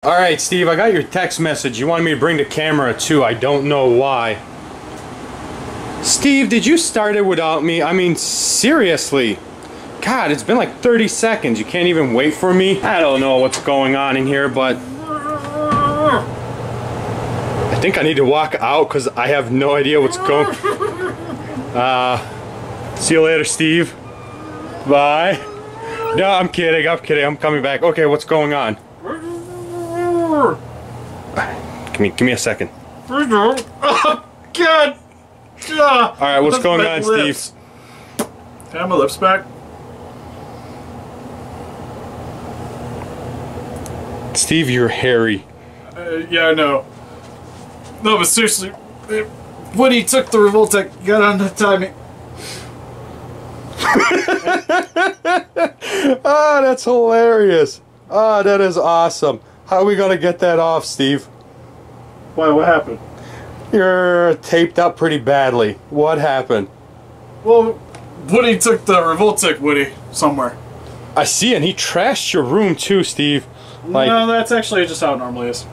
Alright, Steve, I got your text message. You wanted me to bring the camera too. I don't know why. Steve, did you start it without me? I mean, seriously. God, it's been like 30 seconds. You can't even wait for me? I don't know what's going on in here, but I think I need to walk out because I have no idea what's going. See you later, Steve. Bye. No, I'm kidding. I'm coming back. Okay, what's going on? Give me a second. Oh, God. Alright, what's going on, Steve? Can I have my lips back? Steve, you're hairy. Yeah, I know. No, but seriously, when he took the Revoltech, you gotta untie me. Oh, that's hilarious. Oh, that is awesome. How are we gonna get that off, Steve? Why, what happened? You're taped up pretty badly. What happened? Well, Woody took the Revoltech, Woody, somewhere. I see, and he trashed your room too, Steve. Like, no, that's actually just how it normally is.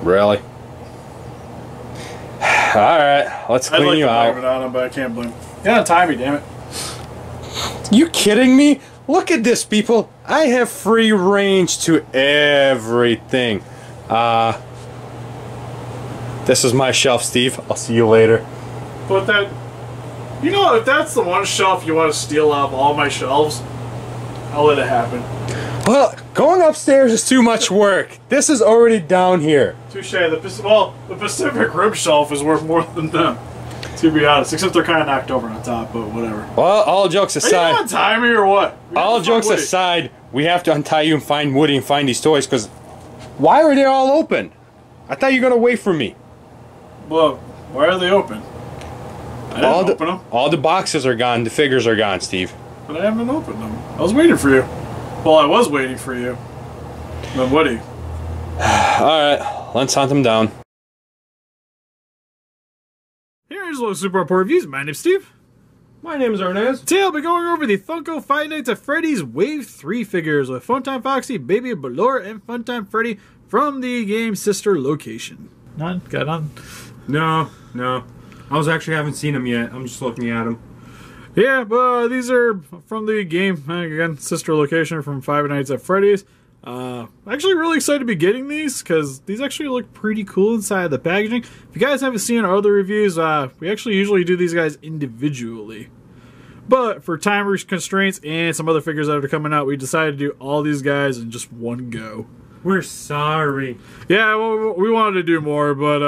Really? Alright, let's clean you out. I'd like to blame it on him, but I can't blame him. You gotta tie me, damn it. You kidding me? Look at this, people. I have free range to everything. This is my shelf, Steve. I'll see you later. But that... You know, if that's the one shelf you want to steal out of all my shelves, I'll let it happen. Well, going upstairs is too much work. This is already down here. Touche. The Pacific Rim shelf is worth more than them, to be honest. Except they're kind of knocked over on top, but whatever. Well, all jokes aside... Are you gonna untie me or what? All jokes aside, we have to untie you and find Woody and find these toys, because... Why are they all open? I thought you were going to wait for me. Well, why are they open? I didn't open them. All the boxes are gone, the figures are gone, Steve. But I haven't opened them. I was waiting for you. Well, I was waiting for you. Then Woody. Alright, let's hunt them down. Here's a little Super Report Reviews. My name's Steve. My name is Ernest. Today I'll be going over the Funko Five Nights at Freddy's Wave 3 figures with Funtime Foxy, Baby Ballora, and Funtime Freddie from the game sister location. None? Got none? No. I haven't seen them yet. I'm just looking at them. Yeah, but these are from the game, again, sister location from Five Nights at Freddy's. Actually really excited to be getting these, because these actually look pretty cool inside the packaging. If you guys haven't seen our other reviews, we actually usually do these guys individually. But for time constraints and some other figures that are coming out, we decided to do all these guys in just one go. We're sorry. Yeah, well, we wanted to do more, but,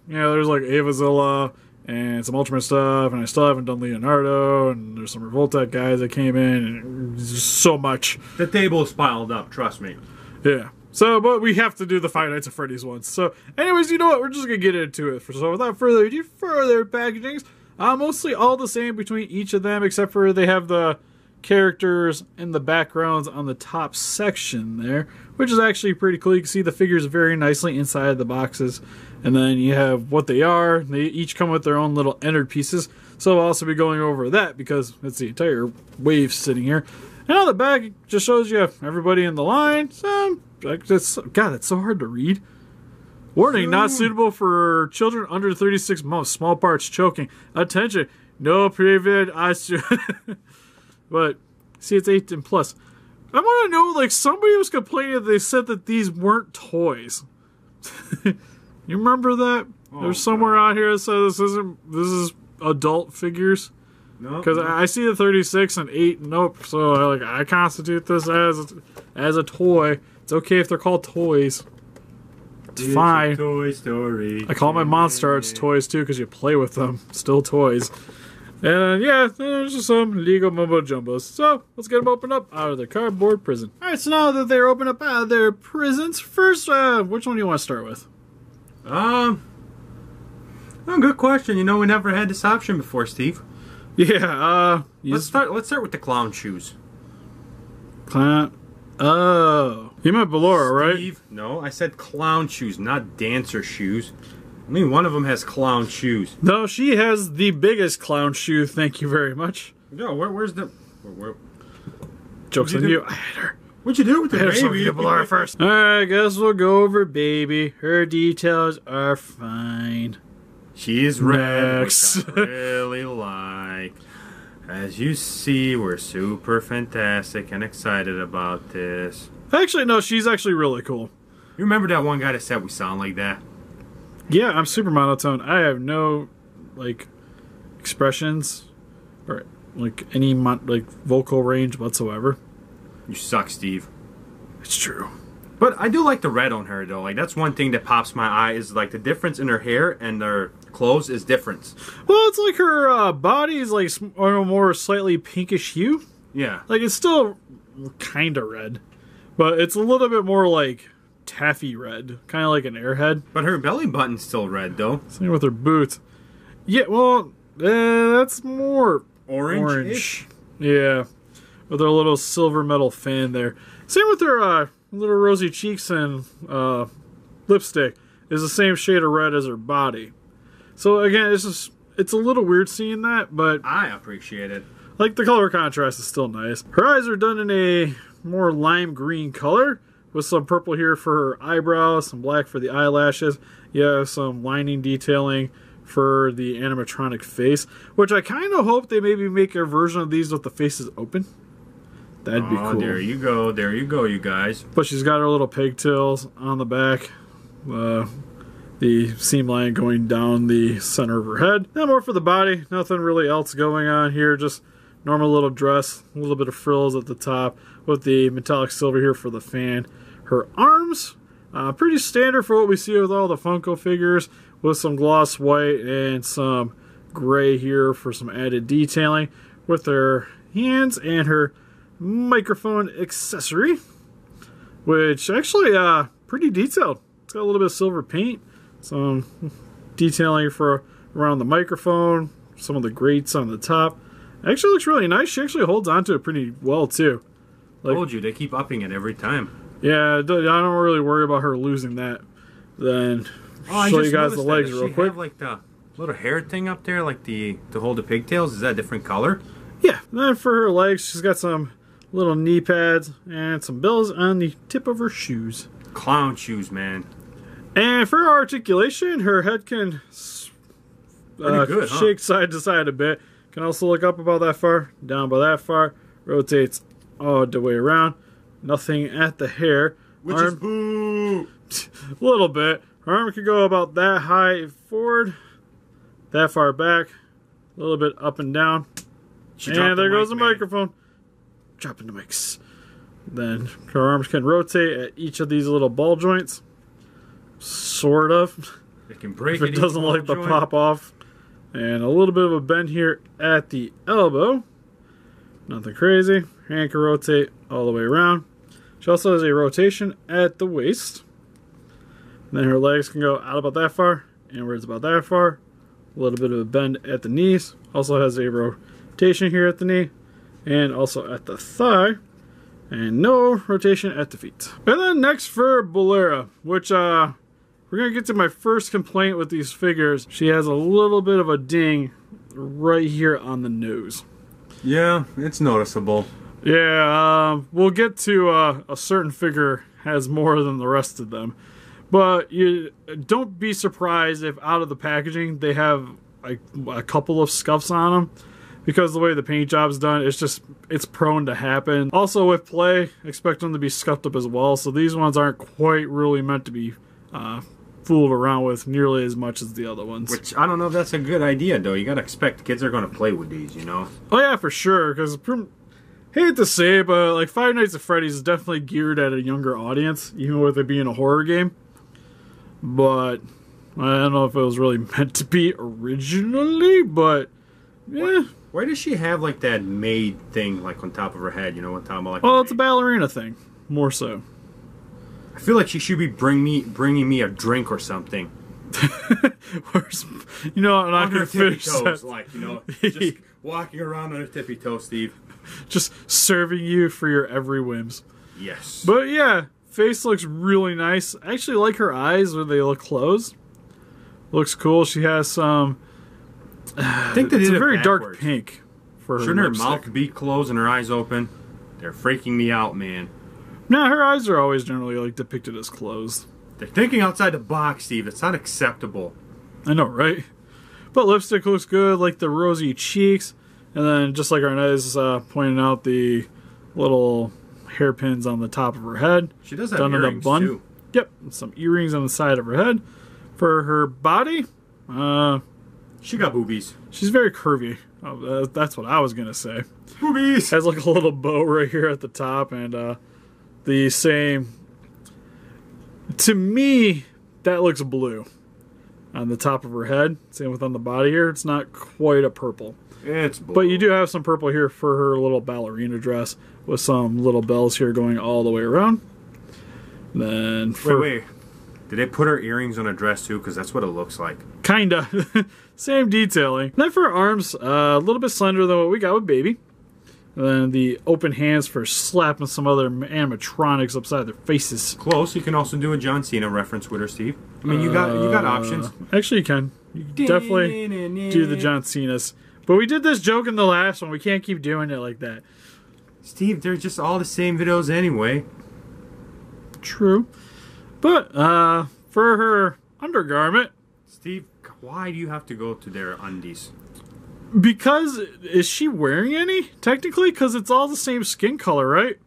you know, there's like Avazilla and some Ultraman stuff, and I still haven't done Leonardo, and there's some Revoltech guys that came in, and just so much. The table is piled up, trust me. Yeah. So, but we have to do the Five Nights at Freddy's ones. So, anyways, you know what? We're just going to get into it. So, without further ado, further packagings, mostly all the same between each of them, except for they have the characters and the backgrounds on the top section there, which is actually pretty cool. You can see the figures very nicely inside the boxes, and then you have what they are. They each come with their own little Ennard pieces, so I'll also be going over that because it's the entire wave sitting here. And on the back, it just shows you everybody in the line. So, God, that's so hard to read. Warning, not suitable for children under 36 months. Small parts choking. Attention, no private. But, see, it's 18 plus. I want to know, like, somebody was complaining that they said that these weren't toys. You remember that? Oh, there's somewhere out here that says this is adult figures. No. Because I see the 36 and 8. Nope. So, I constitute this as a toy. It's okay if they're called toys. It's fine. Toy Story. I call my Monster Arts toys, too, because you play with them. Still toys. And yeah, there's just some Lego mumbo jumbos. So let's get them opened up out of their cardboard prison. Alright, so now that they're opened up out of their prisons, first, which one do you want to start with? Oh, good question. You know, we never had this option before, Steve. Yeah, let's start with the clown shoes. Clown. Oh, you meant Ballora, right? Steve, no, I said clown shoes, not dancer shoes. I mean, one of them has clown shoes. No, she has the biggest clown shoe, thank you very much. No, where's the... Joke's on you. I hate her. What'd you do with the baby? Ballora first. Alright, guess we'll go over baby. Her details are fine. She's red, which I really like. As you see, we're super fantastic and excited about this. Actually, no, she's actually really cool. You remember that one guy that said we sound like that? Yeah, I'm super monotone. I have no, like, expressions or, like, any, like, vocal range whatsoever. You suck, Steve. It's true. But I do like the red on her, though. Like, that's one thing that pops my eye is, like, the difference in her hair and her clothes is different. Well, it's like her body is, like, on a more slightly pinkish hue. Yeah. Like, it's still kind of red. But it's a little bit more, like, taffy red. Kind of like an airhead. But her belly button's still red, though. Same with her boots. Yeah, well, that's more orange. Yeah. With her little silver metal fan there. Same with her little rosy cheeks and lipstick. Is the same shade of red as her body. So again, it's a little weird seeing that, but I appreciate it. Like, the color contrast is still nice. Her eyes are done in a more lime green color with some purple here for her eyebrows, some black for the eyelashes. You have some lining detailing for the animatronic face, which I kind of hope they maybe make a version of these with the faces open. That'd be cool. There you go, you guys. But she's got her little pigtails on the back. The seam line going down the center of her head. Now more for the body. Nothing really else going on here. Just normal little dress. A little bit of frills at the top with the metallic silver here for the fan. Her arms, pretty standard for what we see with all the Funko figures, with some gloss white and some gray here for some added detailing. With her hands and her microphone accessory, which actually pretty detailed. It's got a little bit of silver paint, some detailing for around the microphone, some of the grates on the top. Actually looks really nice. She actually holds on to it pretty well too. Like, told you, they keep upping it every time. Yeah, I don't really worry about her losing that. Then show you guys the legs real quick. Have like the little hair thing up there, like to hold the pigtails. Is that a different color? Yeah. Then for her legs, she's got some little knee pads and some bells on the tip of her shoes. Clown shoes, man. And for her articulation, her head can shake side to side a bit. Can also look up about that far, down about that far. Rotates all the way around. Nothing at the hair. Which is boo. A little bit. Her arm can go about that high forward, that far back, a little bit up and down. And there goes the microphone. Dropping the mics. Then her arms can rotate at each of these little ball joints. Sort of. It can break if it doesn't like to pop off. And a little bit of a bend here at the elbow. Nothing crazy. Hand can rotate all the way around. She also has a rotation at the waist. And then her legs can go out about that far, inwards about that far. A little bit of a bend at the knees. Also has a rotation here at the knee. And also at the thigh. And no rotation at the feet. And then next for Ballora, which we're going to get to my first complaint with these figures. She has a little bit of a ding right here on the nose. Yeah, it's noticeable. Yeah, we'll get to a certain figure has more than the rest of them. But you don't be surprised if out of the packaging they have like a couple of scuffs on them. Because the way the paint job's done, it's prone to happen. Also with play, expect them to be scuffed up as well. So these ones aren't quite really meant to be fooled around with nearly as much as the other ones. Which, I don't know if that's a good idea, though. You gotta expect kids are gonna play with these, you know? Oh yeah, for sure, because hate to say it, but like Five Nights at Freddy's is definitely geared at a younger audience, even with it being a horror game. But I don't know if it was really meant to be originally, but yeah. Why does she have like that maid thing like on top of her head, you know what I'm talking about? Like well, it's a ballerina thing, more so. I feel like she should be bringing me a drink or something. You know, I'm not going to finish that. Like, you know, just walking around on her tippy toes, Steve. Just serving you for your every whims. Yes. But yeah, face looks really nice. I actually like her eyes when they look closed. Looks cool. She has some... I think they did it's a very backwards. Dark pink for her Shouldn't lipstick. her mouth be closed and her eyes open? They're freaking me out, man. Nah, her eyes are always generally like depicted as closed. They're thinking outside the box, Steve. It's not acceptable. I know, right? But lipstick looks good, like the rosy cheeks. And then, just like Arnez pointing out, the little hairpins on the top of her head. She does have earrings, too. Yep, some earrings on the side of her head. For her body, she got boobies. She's very curvy. Oh, that's what I was going to say. Boobies! Has like a little bow right here at the top, and the same... To me, that looks blue on the top of her head. Same with on the body here. It's not quite a purple. It's blue. But you do have some purple here for her little ballerina dress with some little bells here going all the way around. Then for... Wait. Did they put her earrings on a dress too? Because that's what it looks like. Kinda. Same detailing. Then for her arms, a little bit slender than what we got with Baby. And then the open hands for slapping some other animatronics upside their faces. Close. You can also do a John Cena reference with her, Steve. I mean, you got options. Actually, you can. You can definitely do the John Cenas. But we did this joke in the last one. We can't keep doing it like that. Steve, they're just all the same videos anyway. True. But for her undergarment... Steve, why do you have to go to their undies? Because, is she wearing any? Technically, because it's all the same skin color, right?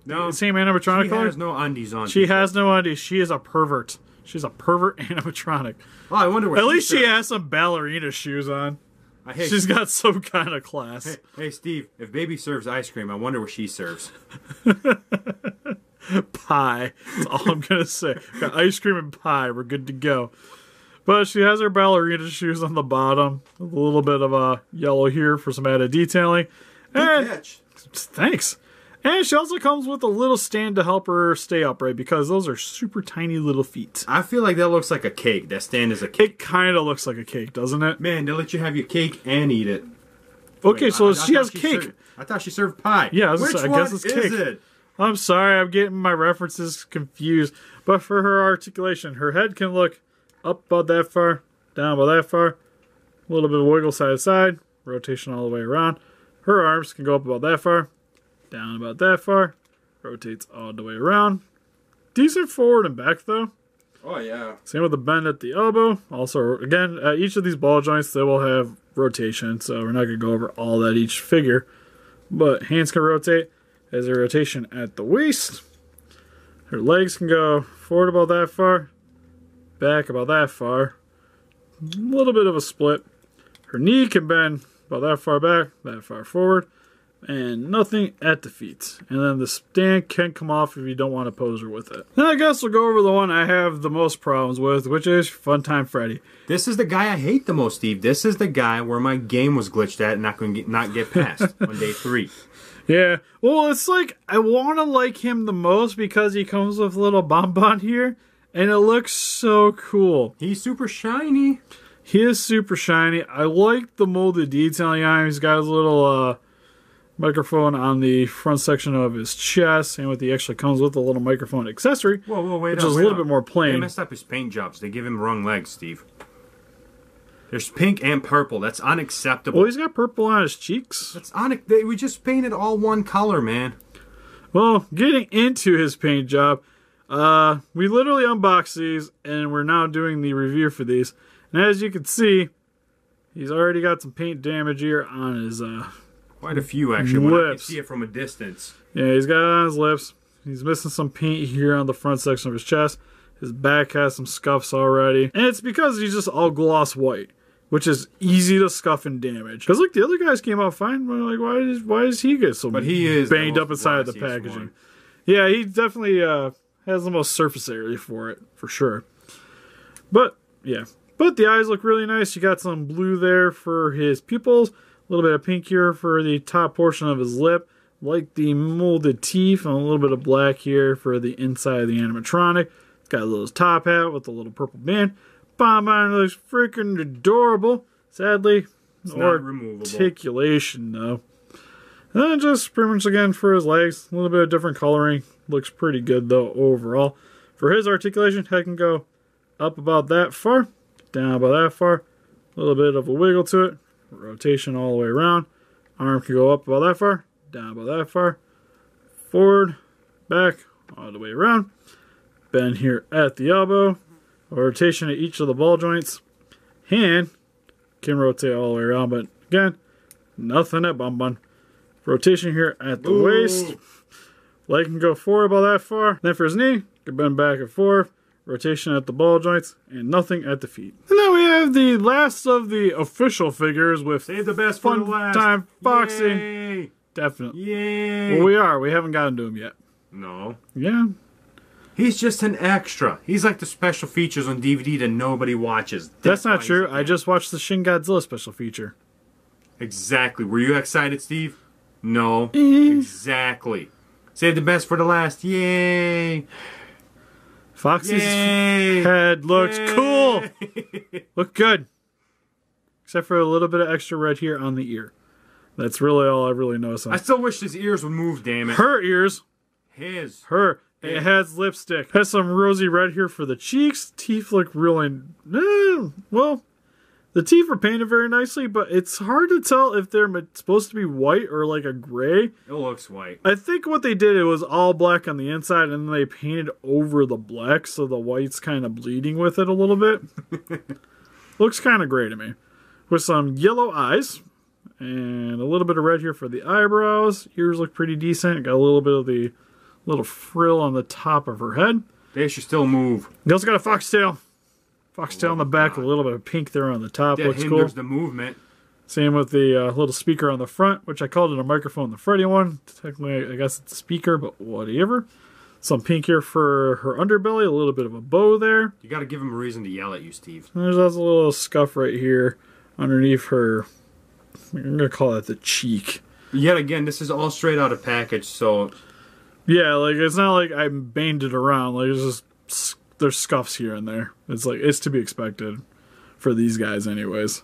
No. The same animatronic color? She has no undies on. She has no undies. She is a pervert. She's a pervert animatronic. Oh, I wonder what At least she has some ballerina shoes on. She's got some kind of class. Hey, Steve, if Baby serves ice cream, I wonder what she serves. Pie. That's all I'm going to say. Got ice cream and pie. We're good to go. But she has her ballerina shoes on the bottom. With a little bit of yellow here for some added detailing. Good catch. Thanks. And she also comes with a little stand to help her stay upright because those are super tiny little feet. I feel like that looks like a cake. That stand is a cake. It kind of looks like a cake, doesn't it? Man, they let you have your cake and eat it. Okay, so she has cake. I thought she served pie. Yeah, I guess it's cake. It? I'm sorry, I'm getting my references confused. But for her articulation, her head can look up about that far, down about that far. A little bit of wiggle side to side. Rotation all the way around. Her arms can go up about that far. Down about that far. Rotates all the way around. Decent forward and back though. Oh yeah. Same with the bend at the elbow. Also, again, at each of these ball joints, they will have rotation. So we're not going to go over all that each figure. But hands can rotate. There's a rotation at the waist. Her legs can go forward about that far. Back about that far. A little bit of a split. Her knee can bend about that far back, that far forward. And nothing at the feet. And then the stand can come off if you don't want to pose her with it. Then I guess we'll go over the one I have the most problems with, which is Funtime Freddie. This is the guy I hate the most, Steve. This is the guy where my game was glitched at and not get past on day 3. Yeah. Well, it's like, I want to like him the most because he comes with a little bonbon here. And it looks so cool. He's super shiny. He is super shiny. I like the molded detailing on him. He's got his little... microphone on the front section of his chest, and what he actually comes with a little microphone accessory. Whoa, wait which is a little bit more plain. They messed up his paint jobs. They give him wrong legs, Steve. There's pink and purple. That's unacceptable. Well, he's got purple on his cheeks. That's we just painted all one color, man. Well, getting into his paint job, we literally unboxed these, and we're now doing the review for these. And as you can see, he's already got some paint damage here on his quite a few, actually, when I can see it from a distance. Yeah, he's got it on his lips. He's missing some paint here on the front section of his chest. His back has some scuffs already. And it's because he's just all gloss white, which is easy to scuff and damage. Because, like, the other guys came out fine. But, like, why does he get so banged up inside of the packaging? One. Yeah, he definitely has the most surface area for it, for sure. But, yeah. But the eyes look really nice. You got some blue there for his pupils. A little bit of pink here for the top portion of his lip, like the molded teeth, and a little bit of black here for the inside of the animatronic. It's got a little top hat with a little purple band. Bonbon looks freaking adorable. Sadly, it's not removable. Articulation, though. And then just pretty much again for his legs, a little bit of different coloring. Looks pretty good, though, overall. For his articulation, head can go up about that far, down about that far. A little bit of a wiggle to it. Rotation all the way around. Arm can go up about that far, down about that far, forward, back, all the way around. Bend here at the elbow. A rotation at each of the ball joints. Hand can rotate all the way around, but again, nothing at bum bun. Rotation here at the waist. Leg can go forward about that far. Then for his knee, can bend back and forth. Rotation at the ball joints, and nothing at the feet. And then we have the last of the official figures with Save the best for the last. Funtime Foxy. Yay. Definitely. Yay. Well, we are. We haven't gotten to him yet. No. Yeah. He's just an extra. He's like the special features on DVD that nobody watches. That's not true. I just watched the Shin Godzilla special feature. Exactly. Were you excited, Steve? No. Exactly. Save the best for the last. Yay. Foxy's head looks cool. Look good. Except for a little bit of extra red here on the ear. That's really all I really noticed. I still wish his ears would move, damn it. Her ears. His. Her. It has lipstick. Has some rosy red here for the cheeks. Teeth look really... well, the teeth are painted very nicely, but it's hard to tell if they're supposed to be white or like a gray. It looks white. I think what they did, it was all black on the inside, and then they painted over the black, so the white's kind of bleeding with it a little bit. Looks kind of gray to me. With some yellow eyes, and a little bit of red here for the eyebrows. Ears look pretty decent. Got a little bit of the little frill on the top of her head. They should still move. You also got a foxtail. Foxtail on the back, a little bit of pink there on the top. That looks hinders cool. the movement. Same with the little speaker on the front, which I called it a microphone, the Freddy one. Technically, I guess it's a speaker, but whatever. Some pink here for her underbelly, a little bit of a bow there. You got to give him a reason to yell at you, Steve. And there's also a little scuff right here underneath her. I'm going to call that the cheek. Yet again, this is all straight out of package, so... Yeah, like, it's not like I banged it around. Like, it's just... There's scuffs here and there. It's like, it's to be expected for these guys anyways.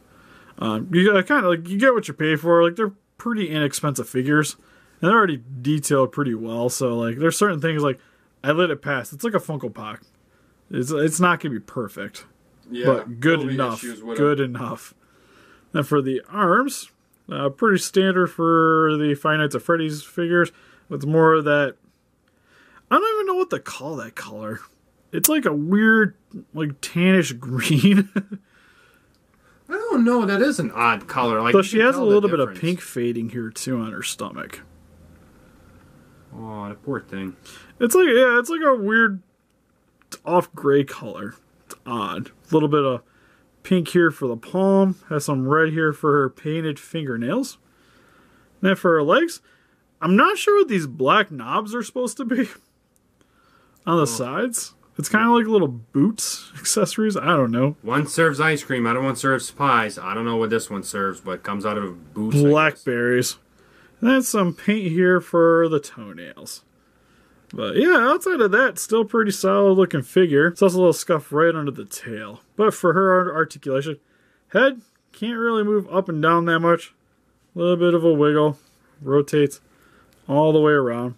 You kind of, like, you get what you pay for. Like, they're pretty inexpensive figures. And they're already detailed pretty well. So, like, there's certain things, like, I let it pass. It's like a Funko Pop. It's not going to be perfect. Yeah, but good enough. Good enough. And for the arms, pretty standard for the Five Nights at Freddy's figures. With more of that... I don't even know what to call that color. It's like a weird, like, tannish green. I don't know. That is an odd color. Like, so she has a little bit of pink fading here, too, on her stomach. Oh, the poor thing. It's like, yeah, it's like a weird off gray color. It's odd. A little bit of pink here for the palm. Has some red here for her painted fingernails. And then for her legs, I'm not sure what these black knobs are supposed to be on the sides. It's kind of like little boots accessories. I don't know. One serves ice cream. Other one serves pies. I don't know what this one serves, but it comes out of boots. Blackberries. And then some paint here for the toenails. But yeah, outside of that, still pretty solid looking figure. It's also a little scuff right under the tail. But for her articulation, head can't really move up and down that much. A little bit of a wiggle. Rotates all the way around.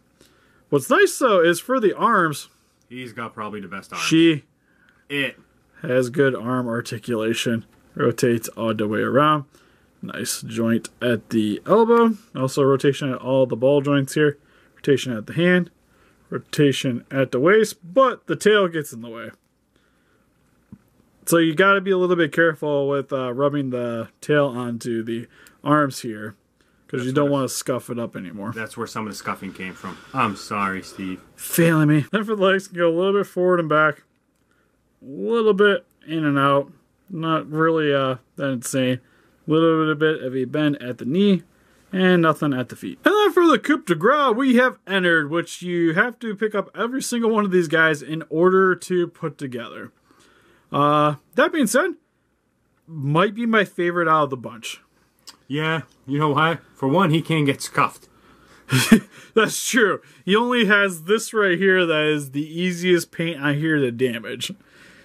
What's nice though is for the arms, he's got probably the best arms. She has good arm articulation. Rotates all the way around. Nice joint at the elbow. Also rotation at all the ball joints here. Rotation at the hand. Rotation at the waist. But the tail gets in the way. So you got to be a little bit careful with rubbing the tail onto the arms here. Because you don't want to scuff it up anymore. That's where some of the scuffing came from. I'm sorry, Steve. Failing me. Then for the legs, can go a little bit forward and back. A little bit in and out. Not really that insane. A little bit of a bend at the knee. And nothing at the feet. And then for the coup de grace, we have Ennard, which you have to pick up every single one of these guys in order to put together. That being said, might be my favorite out of the bunch. Yeah, you know why? For one, he can't get scuffed. That's true. He only has this right here that is the easiest paint on here to damage.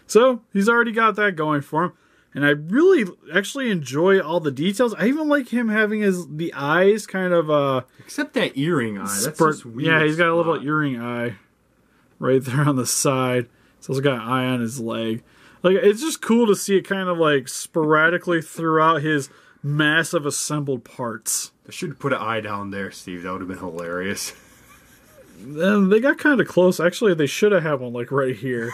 So, he's already got that going for him. And I really actually enjoy all the details. I even like him having the eyes kind of... Except that earring eye. That's just weird. Yeah, he's got a little earring eye right there on the side. He's also got an eye on his leg. Like, it's just cool to see it kind of like sporadically throughout his massive assembled parts. I should put an eye down there, Steve. That would have been hilarious. They got kind of close. Actually, they should have had one like right here.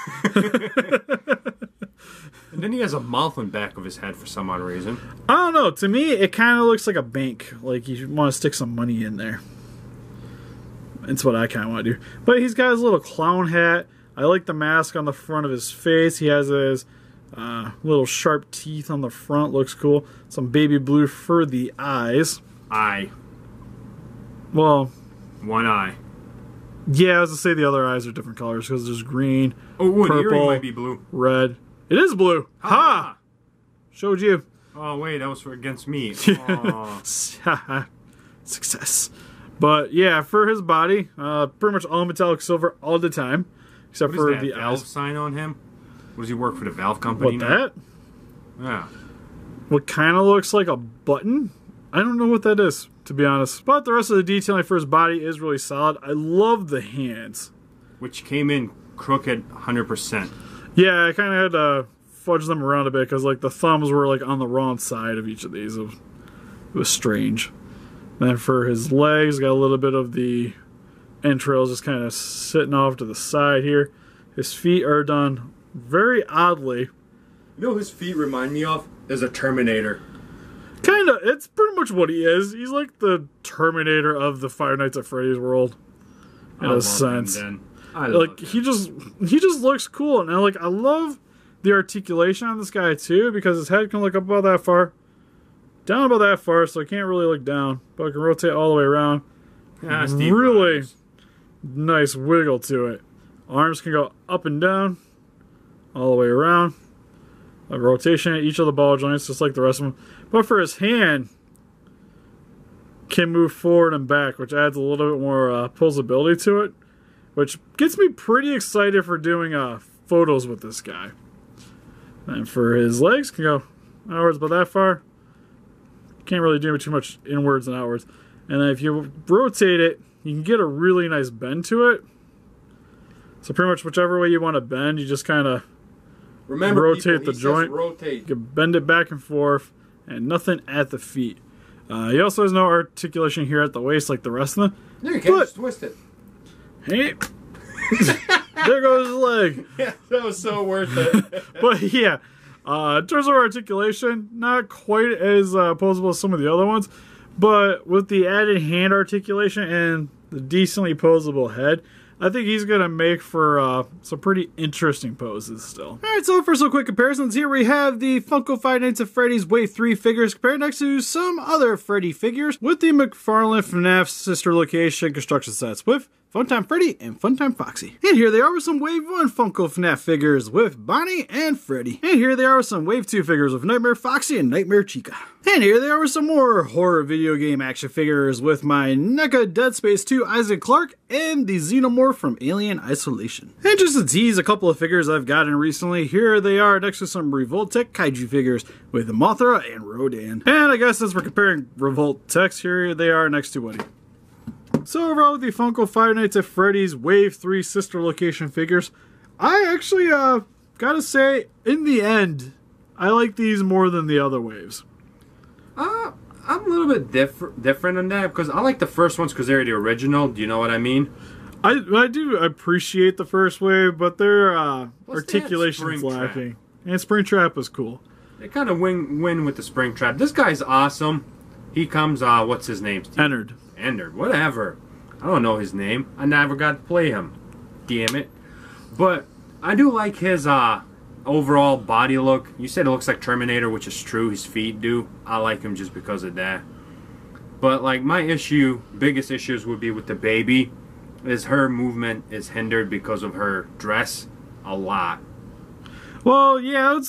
And then he has a mouth on the back of his head for some odd reason. I don't know. To me, it kind of looks like a bank. Like you want to stick some money in there. That's what I kind of want to do. But he's got his little clown hat. I like the mask on the front of his face. He has his little sharp teeth on the front. Looks cool. Some baby blue for the eyes. Eye. Well, one eye. Yeah, I was to say the other eyes are different colors because there's green, purple, an earring might be blue. Red. It is blue. Ha! Showed you. Oh wait, that was for against me. Success. But yeah, for his body, pretty much all metallic silver all the time, except for the Valve eyes. sign on him. What does he work for, the Valve company? What, now? that? Yeah. What kind of looks like a button? I don't know what that is, to be honest. But the rest of the detailing for his body is really solid. I love the hands. Which came in crooked 100%. Yeah, I kind of had to fudge them around a bit because like the thumbs were like on the wrong side of each of these. It was strange. Then for his legs, got a little bit of the entrails just kind of sitting off to the side here. His feet are done very oddly. You know who his feet remind me of? Is a Terminator. Kind of. It's pretty much what he is. He's like the Terminator of the Five Nights at Freddy's world. In a sense. Like he just looks cool, and I love the articulation on this guy too, because his head can look up about that far, down about that far, so I can't really look down, but I can rotate all the way around. Yeah, really nice wiggle to it. Arms can go up and down, all the way around. A rotation at each of the ball joints, just like the rest of them. But for his hand, can move forward and back, which adds a little bit more posability to it, which gets me pretty excited for doing photos with this guy. And for his legs, can go outwards about that far. Can't really do too much inwards and outwards. And then if you rotate it, you can get a really nice bend to it. So pretty much whichever way you want to bend, you just kind of rotate the joint. You can bend it back and forth, and nothing at the feet. He also has no articulation here at the waist like the rest of them. No, you can't just twist it. Hey, there goes his leg. Yeah, that was so worth it. But yeah, in terms of articulation, not quite as posable as some of the other ones, but with the added hand articulation and the decently posable head, I think he's going to make for some pretty interesting poses still. Alright, so for some quick comparisons, here we have the Funko Five Nights at Freddy's Wave 3 figures compared next to some other Freddy figures with the McFarlane FNAF sister location construction sets with Funtime Freddie and Funtime Foxy. And here they are with some Wave 1 Funko FNAF figures with Bonnie and Freddy. And here they are with some Wave 2 figures with Nightmare Foxy and Nightmare Chica. And here they are with some more horror video game action figures with my NECA Dead Space 2 Isaac Clarke and the Xenomorph from Alien Isolation. And just to tease a couple of figures I've gotten recently, here they are next to some Revoltech Kaiju figures with Mothra and Rodan. And I guess since we're comparing Revoltechs, here they are next to Woody. So overall with the Funko Five Nights at Freddy's Wave 3 sister location figures, I actually gotta say, in the end, I like these more than the other waves. I'm a little bit different on that, because I like the first ones because they're the original. Do you know what I mean? I do appreciate the first wave, but their articulation's lacking. And Springtrap is cool. They kind of win with the Springtrap. This guy's awesome. He comes, what's his name? Ennard. Ennard, whatever. I don't know his name. I never got to play him. Damn it. But I do like his overall body look. You said it looks like Terminator, which is true. His feet do. I like him just because of that. But like my biggest issues would be with the baby, is her movement is hindered because of her dress a lot. Well, yeah,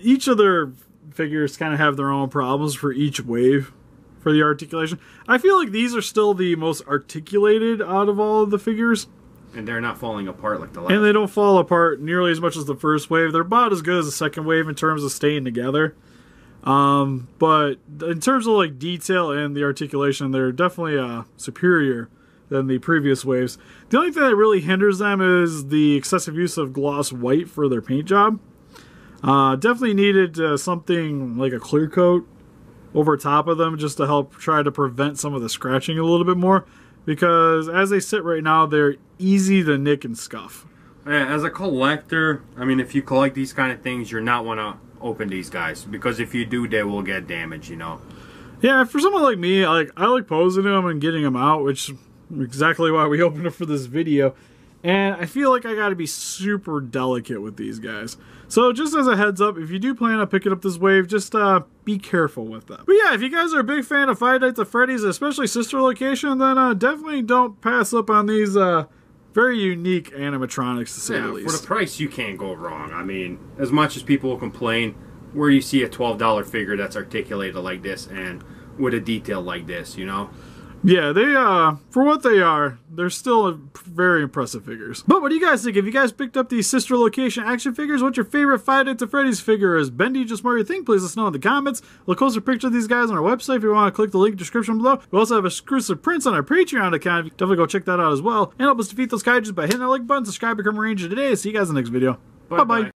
each of their figures kind of have their own problems for each wave. For the articulation, I feel like these are still the most articulated out of all of the figures. And they're not falling apart like the last. And they don't fall apart nearly as much as the first wave. They're about as good as the second wave in terms of staying together. But in terms of like detail and the articulation, they're definitely superior than the previous waves. The only thing that really hinders them is the excessive use of gloss white for their paint job. Definitely needed something like a clear coat over top of them just to help try to prevent some of the scratching a little bit more. because as they sit right now, they're easy to nick and scuff. As a collector, I mean, if you collect these kind of things, you're not want to open these guys, because if you do, they will get damaged, you know. Yeah, for someone like me, I like posing them and getting them out, which is exactly why we opened it for this video. And I feel like I got to be super delicate with these guys. So just as a heads up, if you do plan on picking up this wave, just be careful with them. But yeah, if you guys are a big fan of Five Nights at Freddy's, especially Sister Location, then definitely don't pass up on these very unique animatronics, to say the least. For the price, you can't go wrong. I mean, as much as people will complain, where you see a $12 figure that's articulated like this and with a detail like this, you know? Yeah, they, for what they are, they're still very impressive figures. But what do you guys think? If you guys picked up these Sister Location action figures, what's your favorite Five Nights at Freddy's figure? Is Bendy just more your thing? Please let us know in the comments. Look closer picture of these guys on our website if you want to click the link in the description below. We also have exclusive prints on our Patreon account. Definitely go check that out as well. And help us defeat those kaijus by hitting that like button, subscribe, become a ranger today. See you guys in the next video. Bye-bye.